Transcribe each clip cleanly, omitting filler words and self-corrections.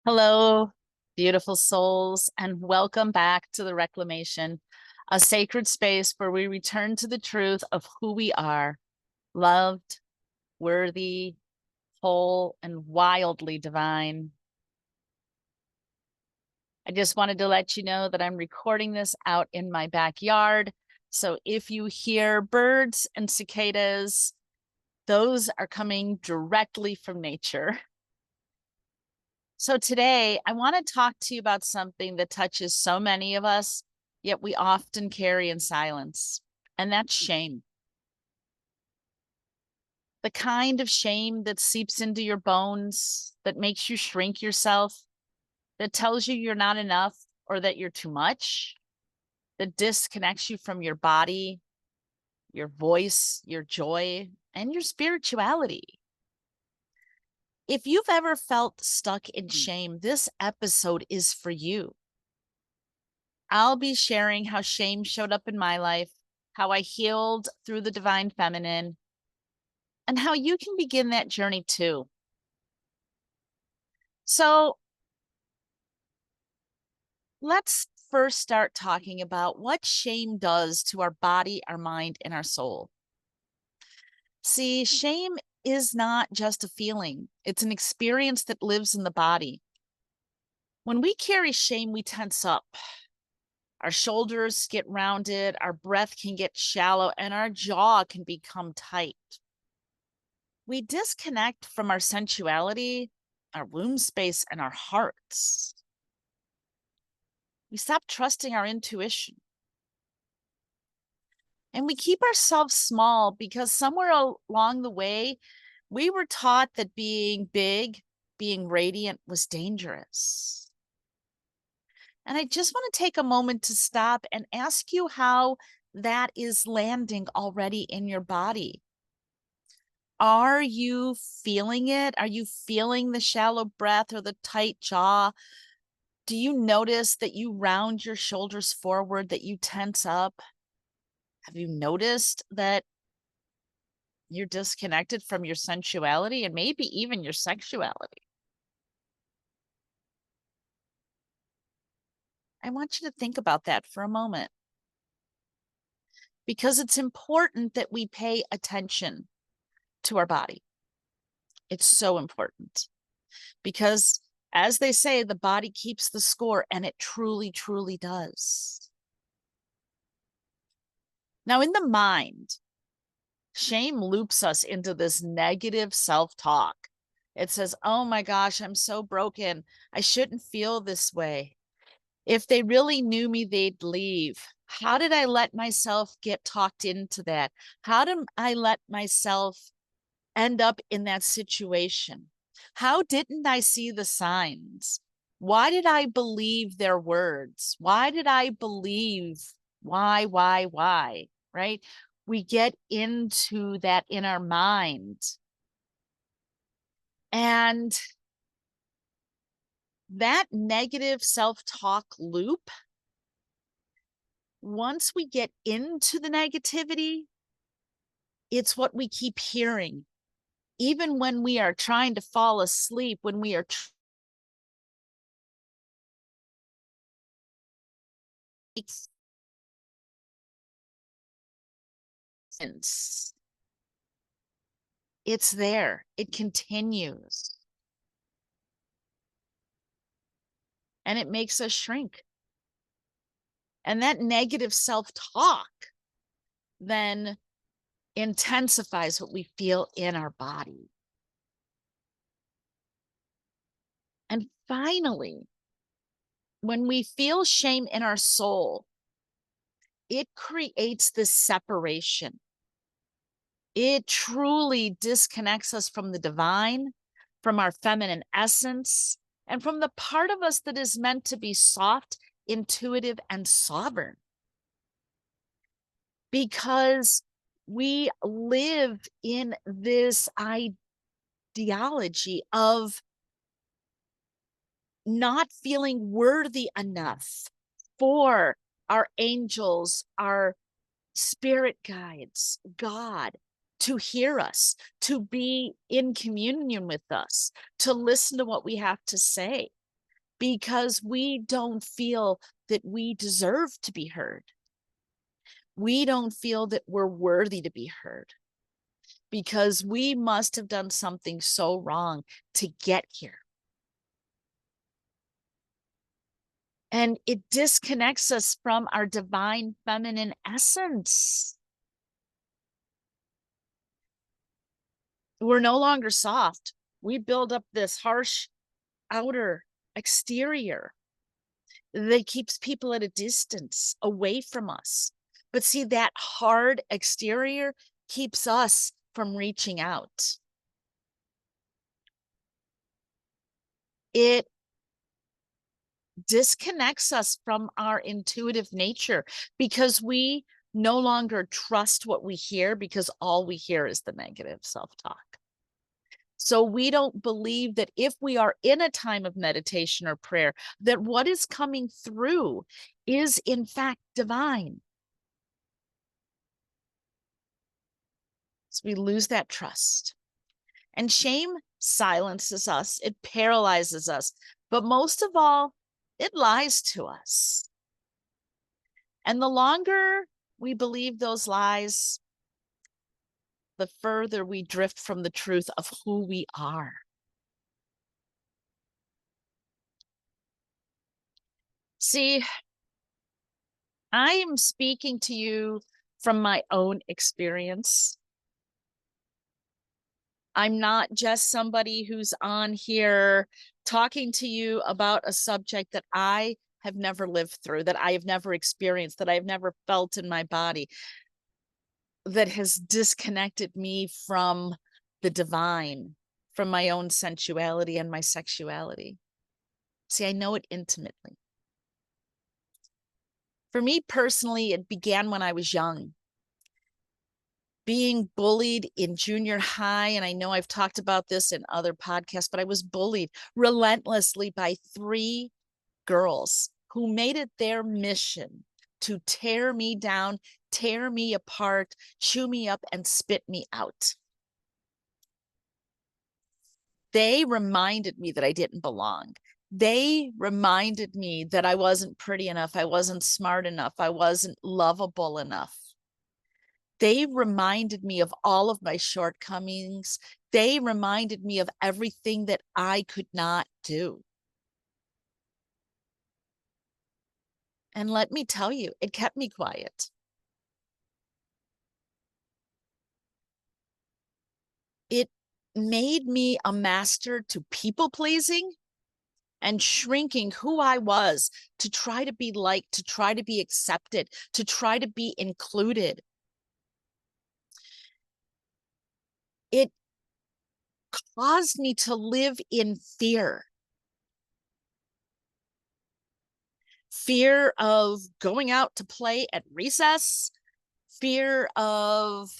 Hello, beautiful souls, and welcome back to the Reclamation, a sacred space where we return to the truth of who we are, loved, worthy, whole, and wildly divine. I just wanted to let you know that I'm recording this out in my backyard. So if you hear birds and cicadas, those are coming directly from nature. So today I want to talk to you about something that touches so many of us, yet we often carry in silence, and that's shame. The kind of shame that seeps into your bones, that makes you shrink yourself, that tells you you're not enough or that you're too much, that disconnects you from your body, your voice, your joy, and your spirituality. If you've ever felt stuck in shame, this episode is for you. I'll be sharing how shame showed up in my life, how I healed through the divine feminine, and how you can begin that journey too. So let's first start talking about what shame does to our body, our mind, and our soul. See, shame is not just a feeling, it's an experience that lives in the body. When we carry shame, we tense up. Our shoulders get rounded, our breath can get shallow, and our jaw can become tight. We disconnect from our sensuality, our womb space, and our hearts. We stop trusting our intuition. And we keep ourselves small because somewhere along the way, we were taught that being big, being radiant was dangerous. And I just want to take a moment to stop and ask you how that is landing already in your body. Are you feeling it? Are you feeling the shallow breath or the tight jaw? Do you notice that you round your shoulders forward, that you tense up? Have you noticed that you're disconnected from your sensuality and maybe even your sexuality? I want you to think about that for a moment because it's important that we pay attention to our body. It's so important because, as they say, the body keeps the score, and it truly, truly does. Now, in the mind, shame loops us into this negative self-talk. It says, oh my gosh, I'm so broken. I shouldn't feel this way. If they really knew me, they'd leave. How did I let myself get talked into that? How did I let myself end up in that situation? How didn't I see the signs? Why did I believe their words? Why did I believe why, right? We get into that in our mind. And that negative self-talk loop, once we get into the negativity, it's what we keep hearing. Even when we are trying to fall asleep, when we are it's there. It continues. And it makes us shrink. And that negative self-talk then intensifies what we feel in our body. And finally, when we feel shame in our soul, it creates this separation. It truly disconnects us from the divine, from our feminine essence, and from the part of us that is meant to be soft, intuitive, and sovereign. Because we live in this ideology of not feeling worthy enough for our angels, our spirit guides, God, to hear us, to be in communion with us, to listen to what we have to say. because we don't feel that we deserve to be heard. We don't feel that we're worthy to be heard because we must have done something so wrong to get here. And it disconnects us from our divine feminine essence. We're no longer soft. We build up this harsh outer exterior that keeps people at a distance away from us. But see, that hard exterior keeps us from reaching out. It disconnects us from our intuitive nature because we no longer trust what we hear because all we hear is the negative self-talk. So we don't believe that if we are in a time of meditation or prayer, that what is coming through is in fact divine. So we lose that trust. And shame silences us, it paralyzes us, but most of all, it lies to us. And the longer we believe those lies, the further we drift from the truth of who we are. See, I am speaking to you from my own experience. I'm not just somebody who's on here talking to you about a subject that I have never lived through, that I have never experienced, that I've never felt in my body, that has disconnected me from the divine, from my own sensuality and my sexuality. See, I know it intimately. For me personally, it began when I was young. Being bullied in junior high, and I know I've talked about this in other podcasts, but I was bullied relentlessly by 3 girls who made it their mission to tear me down, tear me apart, chew me up, and spit me out. They reminded me that I didn't belong. They reminded me that I wasn't pretty enough, I wasn't smart enough, I wasn't lovable enough. They reminded me of all of my shortcomings. They reminded me of everything that I could not do. And let me tell you, it kept me quiet. It made me a master to people pleasing and shrinking who I was to try to be liked, to try to be accepted, to try to be included. It caused me to live in fear. Fear of going out to play at recess, fear of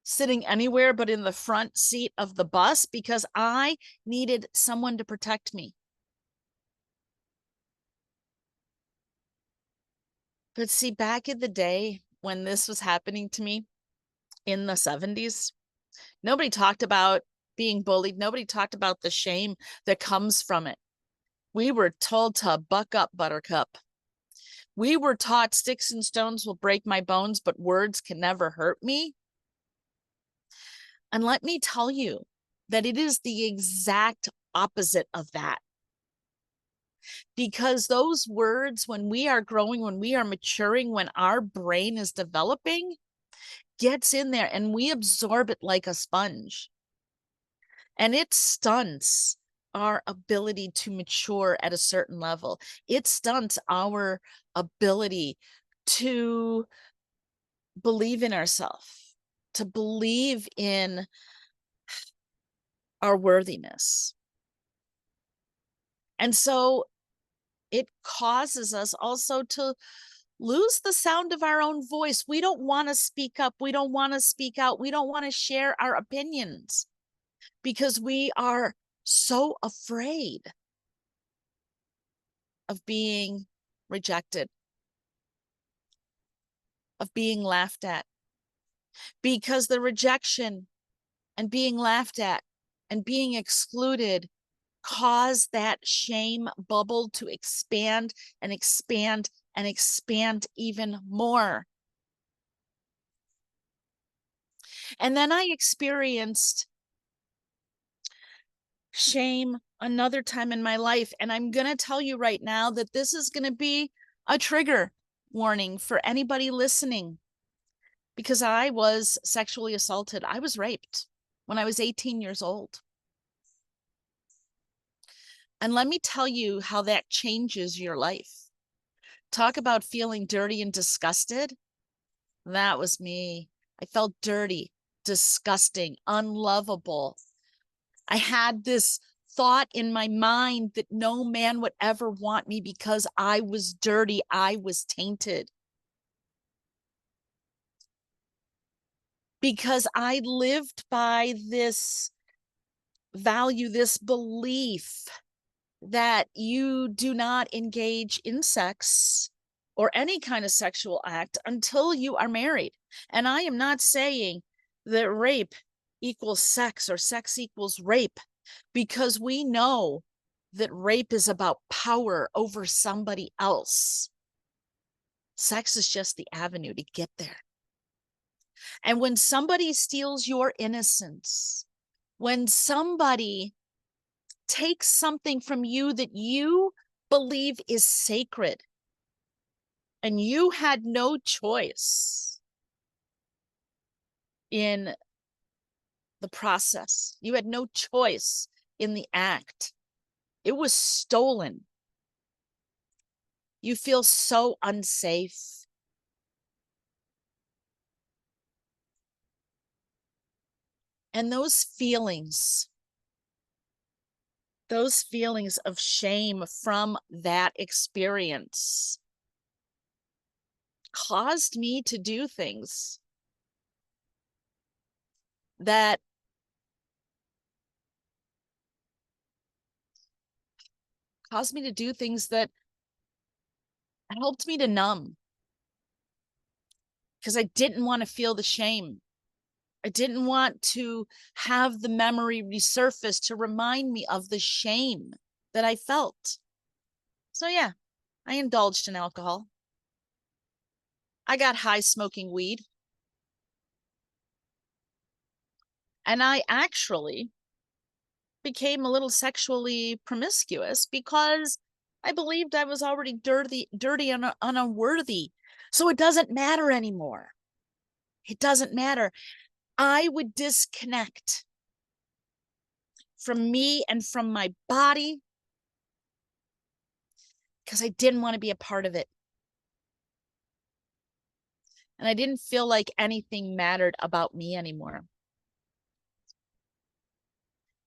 sitting anywhere but in the front seat of the bus because I needed someone to protect me. But see, back in the day when this was happening to me in the 70s, nobody talked about being bullied. Nobody talked about the shame that comes from it. We were told to buck up, buttercup. We were taught sticks and stones will break my bones, but words can never hurt me. And let me tell you that it is the exact opposite of that. Because those words, when we are growing, when we are maturing, when our brain is developing, gets in there and we absorb it like a sponge. And it stunts our ability to mature at a certain level. It stunts our ability to believe in ourselves, to believe in our worthiness. And so it causes us also to lose the sound of our own voice. We don't want to speak up. We don't want to speak out. We don't want to share our opinions because we are so afraid of being rejected, of being laughed at, because the rejection and being laughed at and being excluded cause that shame bubble to expand and expand and expand even more. And then I experienced shame another time in my life. And I'm going to tell you right now that this is going to be a trigger warning for anybody listening, because I was sexually assaulted. I was raped when I was 18 years old. And let me tell you how that changes your life. Talk about feeling dirty and disgusted. That was me. I felt dirty, disgusting, unlovable. I had this thought in my mind that no man would ever want me because I was dirty. I was tainted. Because I lived by this value, this belief that you do not engage in sex or any kind of sexual act until you are married. And I am not saying that rape equals sex or sex equals rape, because we know that rape is about power over somebody else. Sex is just the avenue to get there. And when somebody steals your innocence, when somebody takes something from you that you believe is sacred, and you had no choice in the process, you had no choice in the act, it was stolen. You feel so unsafe. And those feelings of shame from that experience caused me to do things that helped me to numb, because I didn't want to feel the shame. I didn't want to have the memory resurface to remind me of the shame that I felt. So yeah, I indulged in alcohol. I got high smoking weed. And I actually became a little sexually promiscuous because I believed I was already dirty and unworthy. So it doesn't matter anymore. It doesn't matter. I would disconnect from me and from my body because I didn't want to be a part of it. And I didn't feel like anything mattered about me anymore.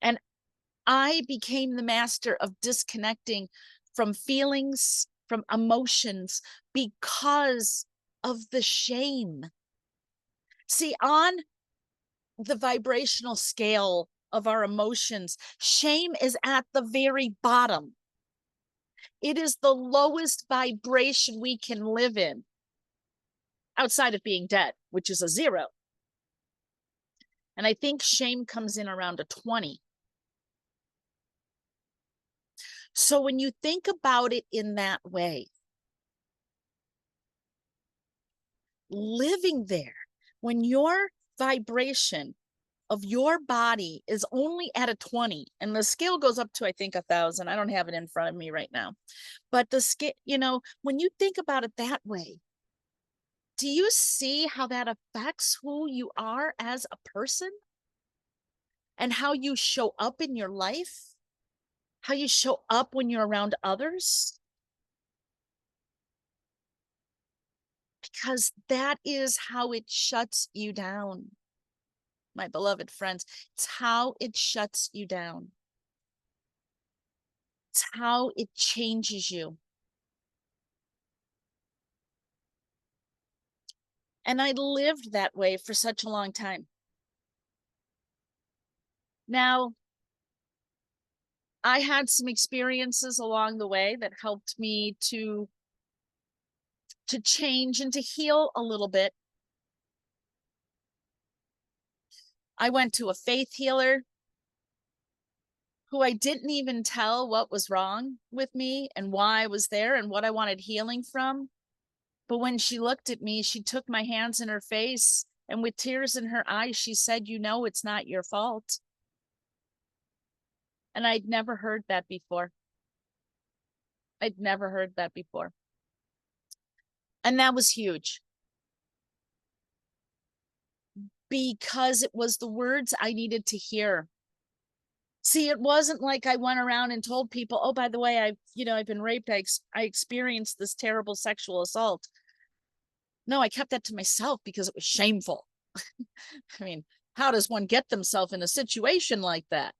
And I became the master of disconnecting from feelings, from emotions, because of the shame. See, on the vibrational scale of our emotions, shame is at the very bottom. It is the lowest vibration we can live in, outside of being dead, which is a 0. And I think shame comes in around a 20. So when you think about it in that way, living there, when your vibration of your body is only at a 20, and the scale goes up to, I think, 1,000. I don't have it in front of me right now. But the scale, when you think about it that way, do you see how that affects who you are as a person and how you show up in your life, how you show up when you're around others? Because that is how it shuts you down, my beloved friends. It's how it shuts you down. It's how it changes you. And I lived that way for such a long time. Now, I had some experiences along the way that helped me to change and to heal a little bit. I went to a faith healer. who I didn't even tell what was wrong with me and why I was there and what I wanted healing from. But when she looked at me, she took my hands in her face and with tears in her eyes, she said, "You know, it's not your fault." And I'd never heard that before. I'd never heard that before. And that was huge because it was the words I needed to hear. See, it wasn't like I went around and told people, "Oh, by the way, I've been raped. I experienced this terrible sexual assault." No, I kept that to myself because it was shameful. I mean, how does one get themselves in a situation like that?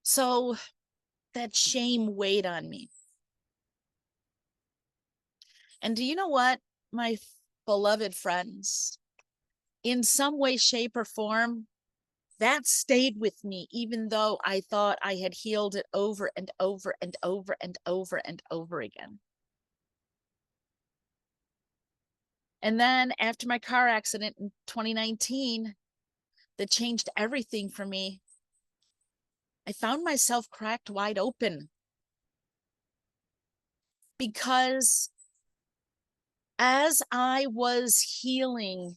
So that shame weighed on me. And do you know what, my beloved friends? In some way, shape, or form, that stayed with me, even though I thought I had healed it over and over and over and over and over again. And then after my car accident in 2019, that changed everything for me. I found myself cracked wide open because as I was healing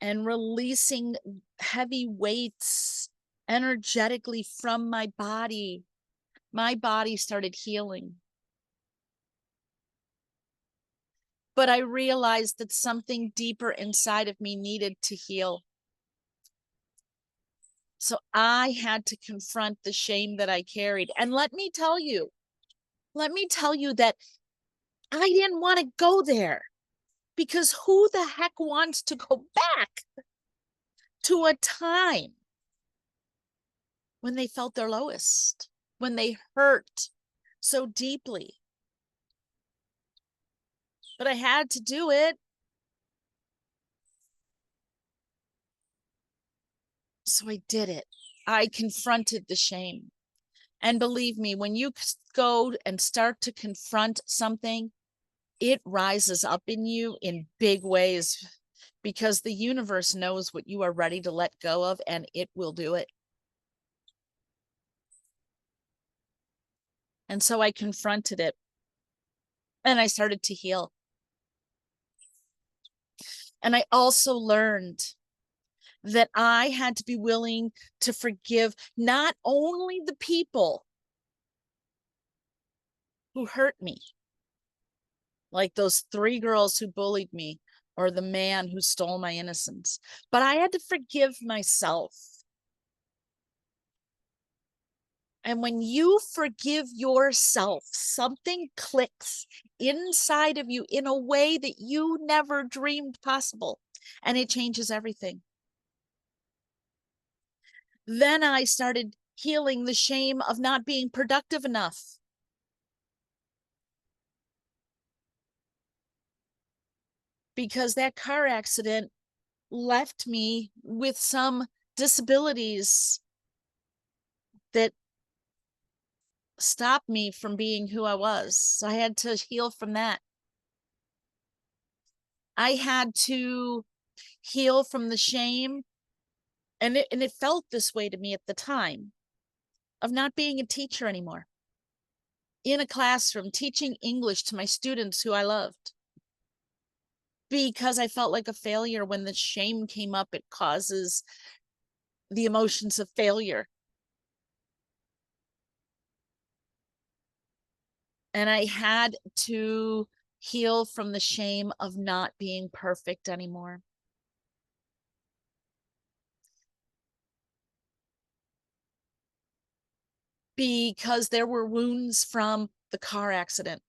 and releasing heavy weights energetically from my body started healing. But I realized that something deeper inside of me needed to heal. So I had to confront the shame that I carried. And let me tell you that I didn't want to go there because who the heck wants to go back to a time when they felt their lowest, when they hurt so deeply? But I had to do it. So I did it. I confronted the shame. And believe me, when you go and start to confront something, it rises up in you in big ways because the universe knows what you are ready to let go of, and it will do it. And so I confronted it and I started to heal. And I also learned that I had to be willing to forgive not only the people who hurt me, like those 3 girls who bullied me or the man who stole my innocence, but I had to forgive myself. And when you forgive yourself, something clicks inside of you in a way that you never dreamed possible, and it changes everything. Then I started healing the shame of not being productive enough. Because that car accident left me with some disabilities that stopped me from being who I was. So I had to heal from that. I had to heal from the shame, and it felt this way to me at the time, of not being a teacher anymore. In a classroom, teaching English to my students who I loved. Because I felt like a failure. When the shame came up, it causes the emotions of failure. And I had to heal from the shame of not being perfect anymore. Because there were wounds from the car accident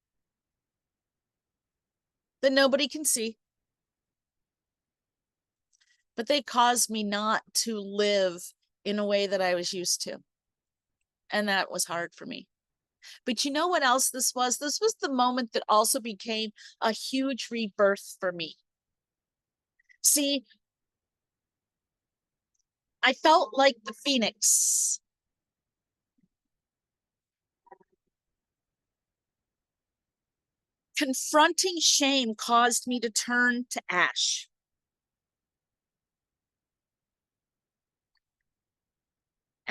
that nobody can see, but they caused me not to live in a way that I was used to. And that was hard for me. But you know what else this was? This was the moment that also became a huge rebirth for me. See, I felt like the phoenix. Confronting shame caused me to turn to ash.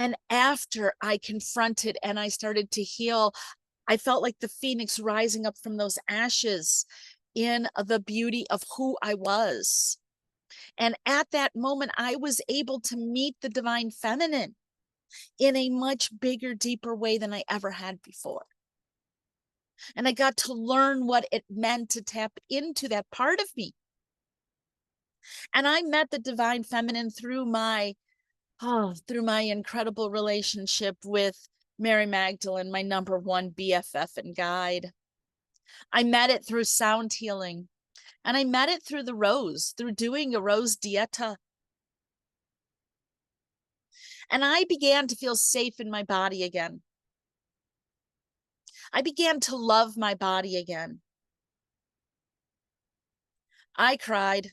And after I confronted and I started to heal, I felt like the phoenix rising up from those ashes in the beauty of who I was. And at that moment, I was able to meet the divine feminine in a much bigger, deeper way than I ever had before. And I got to learn what it meant to tap into that part of me. And I met the divine feminine through my incredible relationship with Mary Magdalene, my number one BFF and guide. I met it through sound healing, and I met it through the rose, through doing a rose dieta. And I began to feel safe in my body again. I began to love my body again. I cried.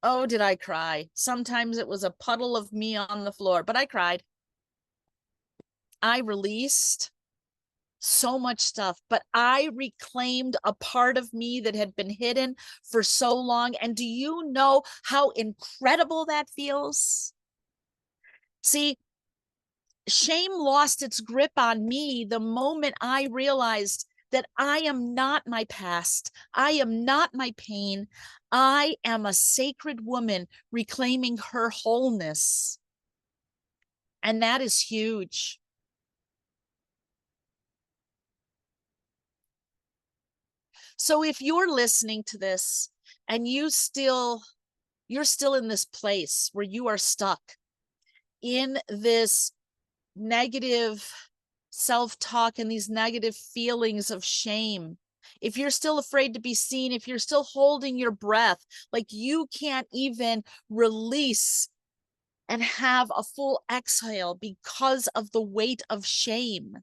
Oh, did I cry? Sometimes it was a puddle of me on the floor, but I cried. I released so much stuff, but I reclaimed a part of me that had been hidden for so long. And do you know how incredible that feels? See, shame lost its grip on me the moment I realized that I am not my past. I am not my pain. I am a sacred woman reclaiming her wholeness. And that is huge. So if you're listening to this and you're still in this place where you are stuck in this negative self-talk and these negative feelings of shame, if you're still afraid to be seen, if you're still holding your breath, like you can't even release and have a full exhale because of the weight of shame,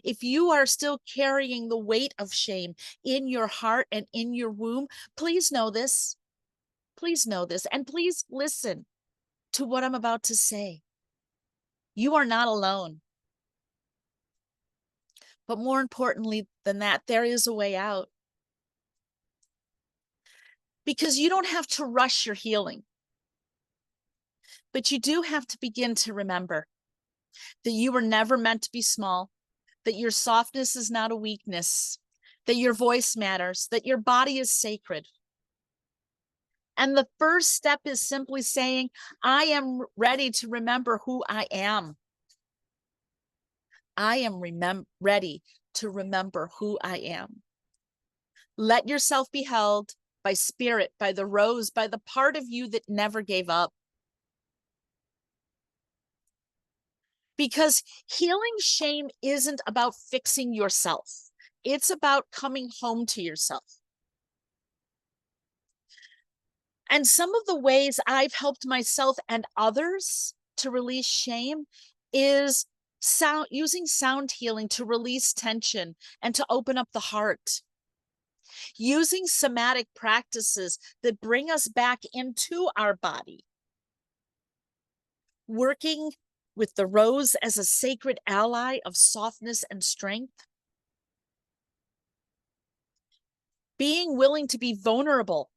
if you are still carrying the weight of shame in your heart and in your womb, please know this. Please know this. And please listen to what I'm about to say. You are not alone. But more importantly than that, there is a way out. Because you don't have to rush your healing. But you do have to begin to remember that you were never meant to be small, that your softness is not a weakness, that your voice matters, that your body is sacred. And the first step is simply saying, I am ready to remember who I am. I am ready to remember who I am. Let yourself be held by spirit, by the rose, by the part of you that never gave up. Because healing shame isn't about fixing yourself. It's about coming home to yourself. And some of the ways I've helped myself and others to release shame is using sound healing to release tension and to open up the heart. Using somatic practices that bring us back into our body. Working with the rose as a sacred ally of softness and strength. Being willing to be vulnerable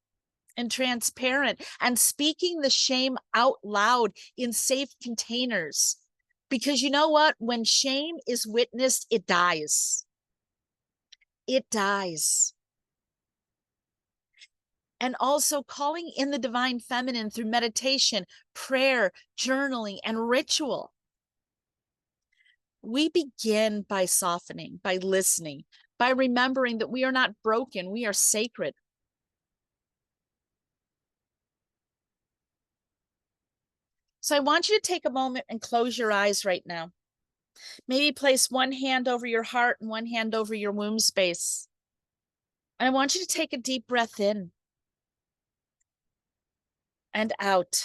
and transparent and speaking the shame out loud in safe containers. Because you know what? When shame is witnessed, it dies. It dies. And also calling in the divine feminine through meditation, prayer, journaling, and ritual. We begin by softening, by listening, by remembering that we are not broken, we are sacred. So I want you to take a moment and close your eyes right now. Maybe place one hand over your heart and one hand over your womb space. And I want you to take a deep breath in and out.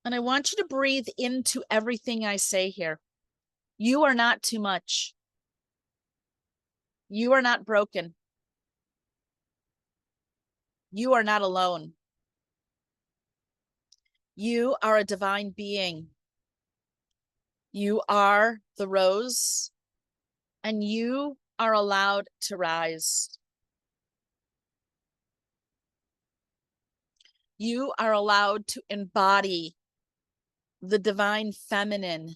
And I want you to breathe into everything I say here. You are not too much. You are not broken. You are not alone. You are a divine being. You are the rose, and you are allowed to rise. You are allowed to embody the divine feminine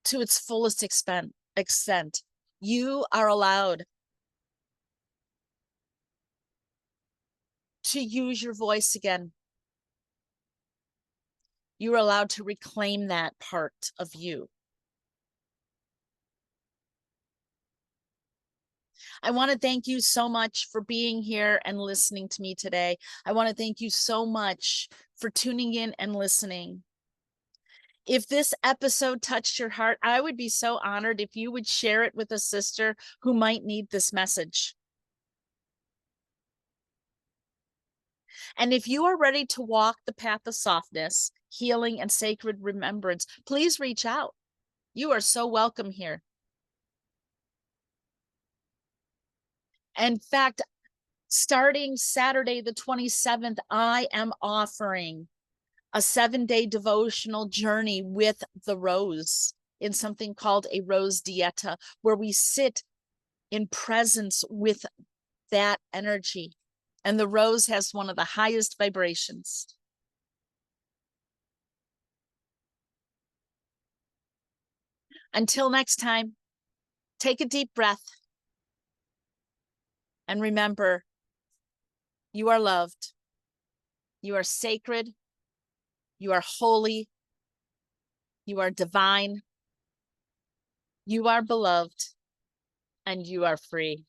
to its fullest extent. You are allowed to use your voice again. You are allowed to reclaim that part of you. I want to thank you so much for being here and listening to me today. I want to thank you so much for tuning in and listening. If this episode touched your heart, I would be so honored if you would share it with a sister who might need this message. And if you are ready to walk the path of softness, healing, and sacred remembrance, please reach out. You are so welcome here. In fact, starting Saturday, the 27th, I am offering a 7-day devotional journey with the rose in something called a rose dieta, where we sit in presence with that energy. And the rose has one of the highest vibrations. Until next time, take a deep breath and remember, you are loved, you are sacred, you are holy, you are divine, you are beloved, and you are free.